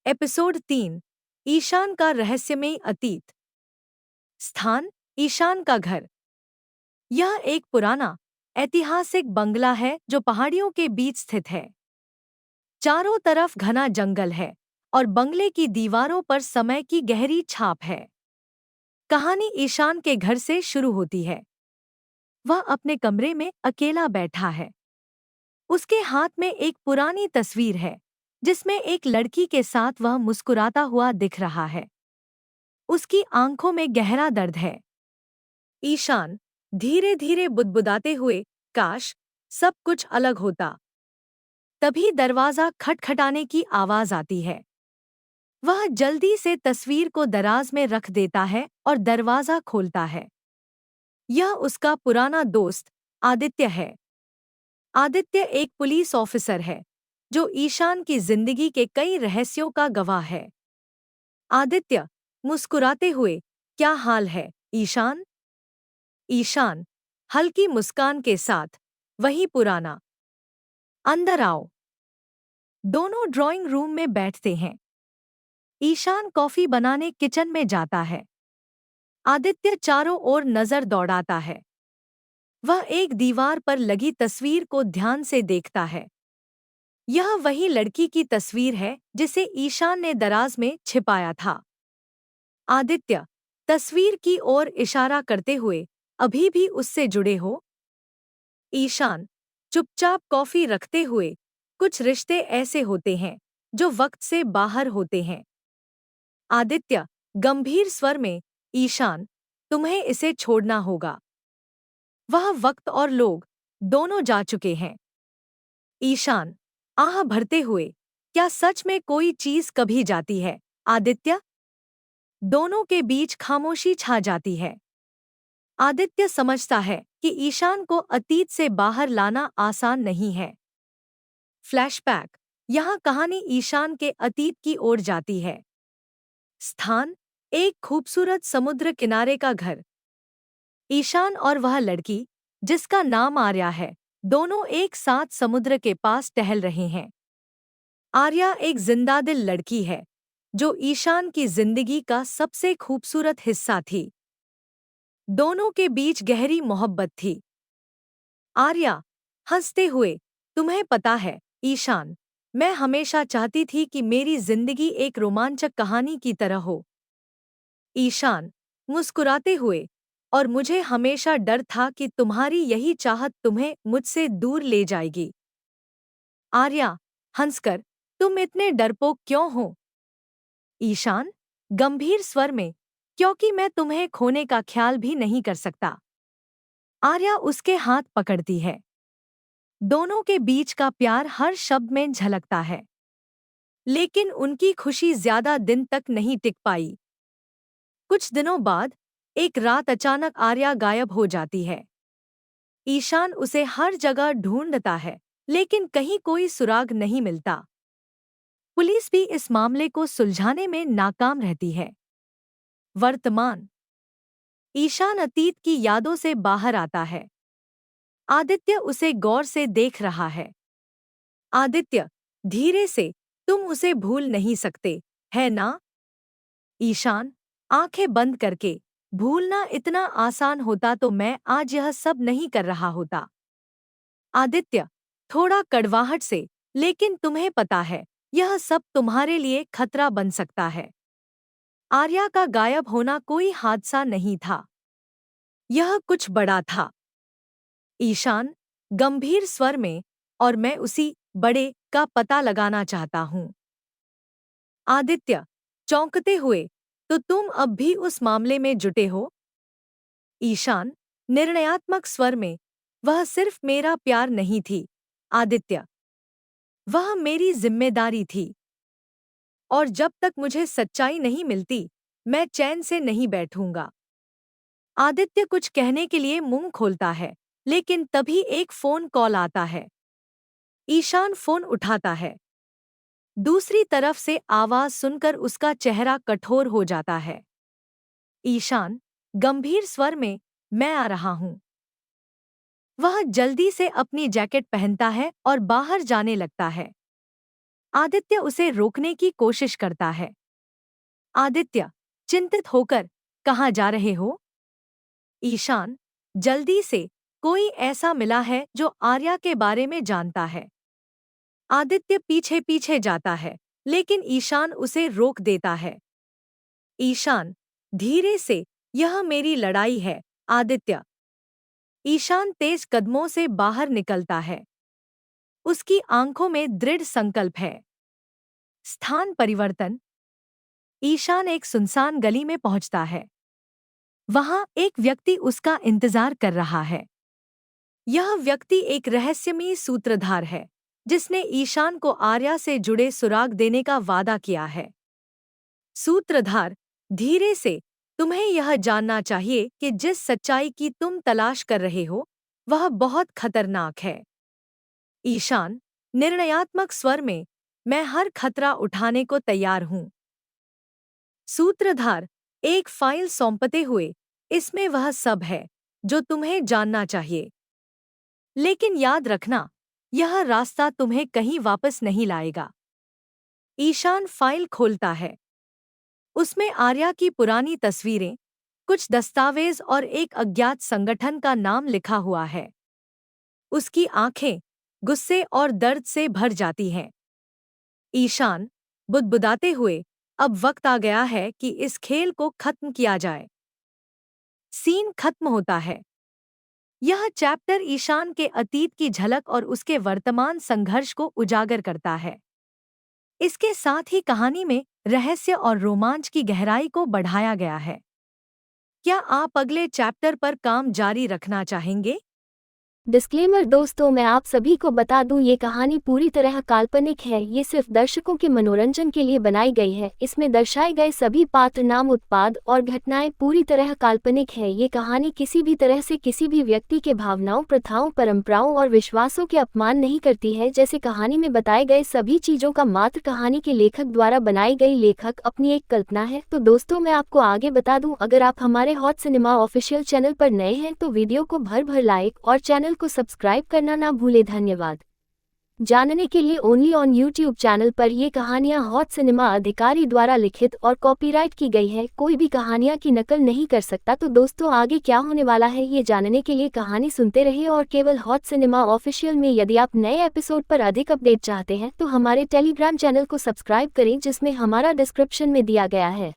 Episode 3। Ishan का रहस्यमय अतीत। स्थान: ईशान का घर। यह एक पुराना ऐतिहासिक बंगला है जो पहाड़ियों के बीच स्थित है। चारों तरफ घना जंगल है और बंगले की दीवारों पर समय की गहरी छाप है। कहानी ईशान के घर से शुरू होती है। वह अपने कमरे में अकेला बैठा है। उसके हाथ में एक पुरानी तस्वीर है जिसमें एक लड़की के साथ वह मुस्कुराता हुआ दिख रहा है। उसकी आंखों में गहरा दर्द है। ईशान धीरे धीरे बुदबुदाते हुए, काश सब कुछ अलग होता। तभी दरवाजा खटखटाने की आवाज आती है। वह जल्दी से तस्वीर को दराज में रख देता है और दरवाजा खोलता है। यह उसका पुराना दोस्त आदित्य है। आदित्य एक पुलिस ऑफिसर है जो ईशान की जिंदगी के कई रहस्यों का गवाह है। आदित्य मुस्कुराते हुए, क्या हाल है ईशान? ईशान हल्की मुस्कान के साथ, वही पुराना। अंदर आओ। दोनों ड्राइंग रूम में बैठते हैं। ईशान कॉफी बनाने किचन में जाता है। आदित्य चारों ओर नजर दौड़ाता है। वह एक दीवार पर लगी तस्वीर को ध्यान से देखता है। यह वही लड़की की तस्वीर है जिसे ईशान ने दराज में छिपाया था। आदित्य तस्वीर की ओर इशारा करते हुए, अभी भी उससे जुड़े हो? ईशान चुपचाप कॉफी रखते हुए, कुछ रिश्ते ऐसे होते हैं जो वक्त से बाहर होते हैं। आदित्य गंभीर स्वर में, ईशान तुम्हें इसे छोड़ना होगा। वह वक्त और लोग दोनों जा चुके हैं। ईशान आह भरते हुए, क्या सच में कोई चीज कभी जाती है आदित्य? दोनों के बीच खामोशी छा जाती है। आदित्य समझता है कि ईशान को अतीत से बाहर लाना आसान नहीं है। फ्लैशबैक। यहाँ कहानी ईशान के अतीत की ओर जाती है। स्थान: एक खूबसूरत समुद्र किनारे का घर। ईशान और वह लड़की, जिसका नाम आर्या है, दोनों एक साथ समुद्र के पास टहल रहे हैं। आर्या एक जिंदादिल लड़की है जो ईशान की जिंदगी का सबसे खूबसूरत हिस्सा थी। दोनों के बीच गहरी मोहब्बत थी। आर्या हंसते हुए, तुम्हें पता है ईशान, मैं हमेशा चाहती थी कि मेरी जिंदगी एक रोमांचक कहानी की तरह हो। ईशान मुस्कुराते हुए, और मुझे हमेशा डर था कि तुम्हारी यही चाहत तुम्हें मुझसे दूर ले जाएगी। आर्या हंसकर, तुम इतने डरपोक क्यों हो? ईशान गंभीर स्वर में, क्योंकि मैं तुम्हें खोने का ख्याल भी नहीं कर सकता। आर्या उसके हाथ पकड़ती है। दोनों के बीच का प्यार हर शब्द में झलकता है। लेकिन उनकी खुशी ज्यादा दिन तक नहीं टिक पाई। कुछ दिनों बाद एक रात अचानक आर्या गायब हो जाती है। ईशान उसे हर जगह ढूंढता है, लेकिन कहीं कोई सुराग नहीं मिलता। पुलिस भी इस मामले को सुलझाने में नाकाम रहती है। वर्तमान: ईशान अतीत की यादों से बाहर आता है। आदित्य उसे गौर से देख रहा है। आदित्य धीरे से, तुम उसे भूल नहीं सकते, है ना? ईशान आंखें बंद करके, भूलना इतना आसान होता तो मैं आज यह सब नहीं कर रहा होता। आदित्य थोड़ा कड़वाहट से, लेकिन तुम्हें पता है यह सब तुम्हारे लिए खतरा बन सकता है। आर्या का गायब होना कोई हादसा नहीं था, यह कुछ बड़ा था। ईशान गंभीर स्वर में, और मैं उसी बड़े का पता लगाना चाहता हूँ। आदित्य चौंकते हुए, तो तुम अब भी उस मामले में जुटे हो? ईशान निर्णयात्मक स्वर में, वह सिर्फ मेरा प्यार नहीं थी आदित्य, वह मेरी जिम्मेदारी थी। और जब तक मुझे सच्चाई नहीं मिलती, मैं चैन से नहीं बैठूंगा। आदित्य कुछ कहने के लिए मुंह खोलता है, लेकिन तभी एक फोन कॉल आता है। ईशान फोन उठाता है। दूसरी तरफ से आवाज सुनकर उसका चेहरा कठोर हो जाता है। ईशान गंभीर स्वर में, मैं आ रहा हूं। वह जल्दी से अपनी जैकेट पहनता है और बाहर जाने लगता है। आदित्य उसे रोकने की कोशिश करता है। आदित्य, चिंतित होकर, कहाँ जा रहे हो? ईशान, जल्दी से, कोई ऐसा मिला है जो आर्या के बारे में जानता है। आदित्य पीछे पीछे जाता है, लेकिन ईशान उसे रोक देता है। ईशान, धीरे से, यह मेरी लड़ाई है, आदित्य। ईशान तेज कदमों से बाहर निकलता है। उसकी आंखों में दृढ़ संकल्प है। स्थान परिवर्तन। ईशान एक सुनसान गली में पहुंचता है। वहां एक व्यक्ति उसका इंतजार कर रहा है। यह व्यक्ति एक रहस्यमयी सूत्रधार है, जिसने ईशान को आर्या से जुड़े सुराग देने का वादा किया है। सूत्रधार, धीरे से, तुम्हें यह जानना चाहिए कि जिस सच्चाई की तुम तलाश कर रहे हो, वह बहुत खतरनाक है। ईशान, निर्णयात्मक स्वर में, मैं हर खतरा उठाने को तैयार हूं। सूत्रधार, एक फाइल सौंपते हुए, इसमें वह सब है जो तुम्हें जानना चाहिए। लेकिन याद रखना, यह रास्ता तुम्हें कहीं वापस नहीं लाएगा। ईशान फाइल खोलता है। उसमें आर्या की पुरानी तस्वीरें, कुछ दस्तावेज और एक अज्ञात संगठन का नाम लिखा हुआ है। उसकी आंखें गुस्से और दर्द से भर जाती हैं। ईशान, बुदबुदाते हुए, अब वक्त आ गया है कि इस खेल को खत्म किया जाए। सीन खत्म होता है। यह चैप्टर ईशान के अतीत की झलक और उसके वर्तमान संघर्ष को उजागर करता है। इसके साथ ही कहानी में रहस्य और रोमांच की गहराई को बढ़ाया गया है। क्या आप अगले चैप्टर पर काम जारी रखना चाहेंगे? डिस्क्लेमर दोस्तों, मैं आप सभी को बता दूं, ये कहानी पूरी तरह काल्पनिक है। ये सिर्फ दर्शकों के मनोरंजन के लिए बनाई गई है। इसमें दर्शाए गए सभी पात्र, नाम, उत्पाद और घटनाएं पूरी तरह काल्पनिक है। ये कहानी किसी भी तरह से किसी भी व्यक्ति के भावनाओं, प्रथाओं, परंपराओं और विश्वासों के अपमान नहीं करती है। जैसे कहानी में बताए गए सभी चीजों का मात्र कहानी के लेखक द्वारा बनाई गई लेखक अपनी एक कल्पना है। तो दोस्तों, मैं आपको आगे बता दूं, अगर आप हमारे हॉट सिनेमा ऑफिशियल चैनल पर नए हैं तो वीडियो को भर लाइक और चैनल को सब्सक्राइब करना ना भूले। धन्यवाद। जानने के लिए ओनली ऑन यूट्यूब चैनल पर ये कहानियां हॉट सिनेमा अधिकारी द्वारा लिखित और कॉपीराइट की गई है। कोई भी कहानियां की नकल नहीं कर सकता। तो दोस्तों, आगे क्या होने वाला है ये जानने के लिए कहानी सुनते रहिए और केवल हॉट सिनेमा ऑफिशियल में। यदि आप नए एपिसोड पर अधिक अपडेट चाहते हैं तो हमारे टेलीग्राम चैनल को सब्सक्राइब करें, जिसमें हमारा डिस्क्रिप्शन में दिया गया है।